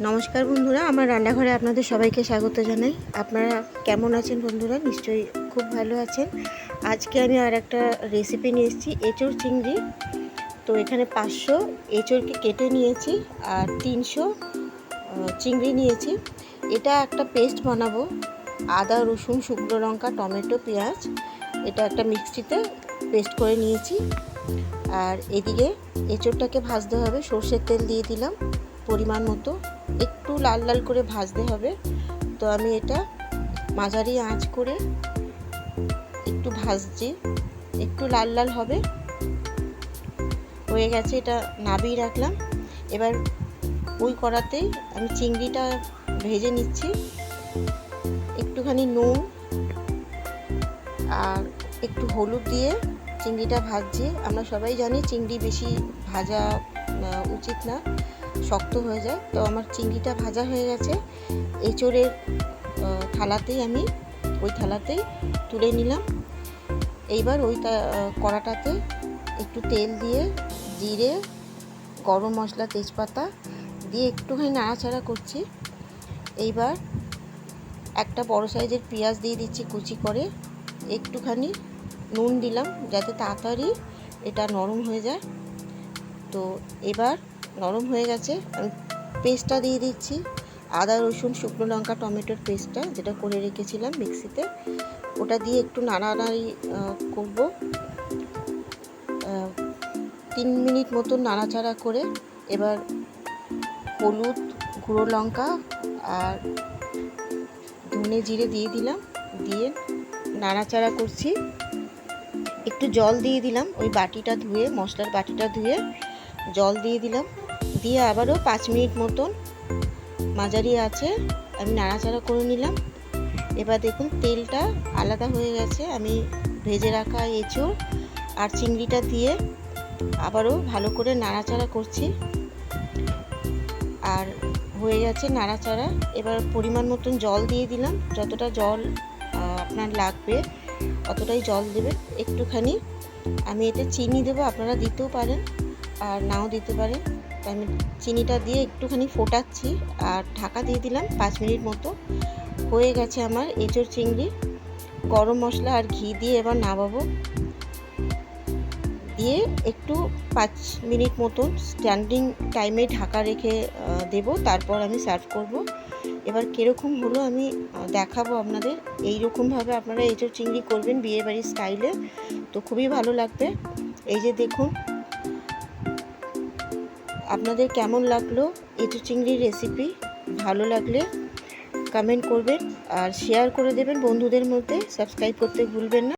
নমস্কার বন্ধুরা, আমার রান্নাঘরে আপনাদের সবাইকে স্বাগত জানাই। আপনারা কেমন আছেন বন্ধুরা? নিশ্চয়ই খুব ভালো আছেন। আজকে আমি আর একটা রেসিপি নিয়ে এসেছি, এঁচোড় চিংড়ি। তো এখানে 500 এঁচোড়কে কেটে নিয়েছি আর 300 চিংড়ি নিয়েছি। এটা একটা পেস্ট বানাবো, আদা রসুন শুকনো লঙ্কা টমেটো পেঁয়াজ, এটা একটা মিক্সিতে পেস্ট করে নিয়েছি। আর এদিকে এঁচোড়টাকে ভাজতে হবে, সর্ষের তেল দিয়ে দিলাম পরিমাণ মতো, একটু লাল লাল করে ভাজতে হবে। তো আমি এটা মাঝারি আঁচ করে একটু ভাজছি, একটু লাল লাল হবে। হয়ে গেছে, এটা নাবিয়ে রাখলাম। এবার ওই কড়াতেই আমি চিংড়িটা ভেজে নিচ্ছি। একটুখানি নুন আর একটু হলুদ দিয়ে চিংড়িটা ভাজছি। আমরা সবাই জানি চিংড়ি বেশি ভাজা উচিত না, শক্ত হয়ে যায়। তো আমার চিংড়িটা ভাজা হয়ে গেছে। এঁচোড়ের থালাতেই আমি ওই থালাতেই তুলে নিলাম। এইবার ওই কড়াটাতে একটু তেল দিয়ে জিরে গরম মশলা তেজপাতা দিয়ে একটুখানি নাড়াচাড়া করছি। এইবার একটা বড় সাইজের পেঁয়াজ দিয়ে দিচ্ছি কুচি করে, একটুখানি নুন দিলাম যাতে তাড়াতাড়ি এটা নরম হয়ে যায়। তো এবার নরম হয়ে গেছে, আমি পেস্টটা দিয়ে দিচ্ছি, আদা রসুন শুকনো লঙ্কা টমেটোর পেস্টটা যেটা করে রেখেছিলাম মিক্সিতে, ওটা দিয়ে একটু নাড়ানাড়ি করব। 3 মিনিট মতো নাড়াচাড়া করে এবার হলুদ গুঁড়ো লঙ্কা আর ধনে জিরে দিয়ে দিলাম, দিয়ে নাড়াচাড়া করছি। একটু জল দিয়ে দিলাম, ওই বাটিটা ধুয়ে, মশলার বাটিটা ধুয়ে জল দিয়ে দিলাম, দিয়ে আবারও 5 মিনিট মতন মাঝারি আছে আমি নাড়াচাড়া করে নিলাম। এবার দেখুন তেলটা আলাদা হয়ে গেছে। আমি ভেজে রাখা এঁচোড় আর চিংড়িটা দিয়ে আবারও ভালো করে নাড়াচাড়া করছি। আর হয়ে গেছে নাড়াচাড়া। এবার পরিমাণ মতন জল দিয়ে দিলাম, যতটা জল আপনার লাগবে অতটাই জল দেবেন। একটুখানি আমি এতে চিনি দেবো, আপনারা দিতেও পারেন আর নাও দিতে পারেন। আমি চিনিটা দিয়ে একটুখানি ফোটাচ্ছি আর ঢাকা দিয়ে দিলাম 5 মিনিট মতো। হয়ে গেছে আমার এঁচোড় চিংড়ি। গরম মশলা আর ঘি দিয়ে এবার নামাবো, দিয়ে একটু 5 মিনিট মতন স্ট্যান্ডিং টাইমে ঢাকা রেখে দেব, তারপর আমি সার্ভ করব। এবার কীরকম হলো আমি দেখাবো আপনাদের। এইরকমভাবে আপনারা এঁচোড় চিংড়ি করবেন বিয়েবাড়ির স্টাইলে, তো খুবই ভালো লাগবে। এই যে দেখুন, আপনাদের কেমন লাগলো এঁচোড় চিংড়ির রেসিপি? ভালো লাগলে কমেন্ট করবেন আর শেয়ার করে দেবেন বন্ধুদের মধ্যে। সাবস্ক্রাইব করতে ভুলবেন না।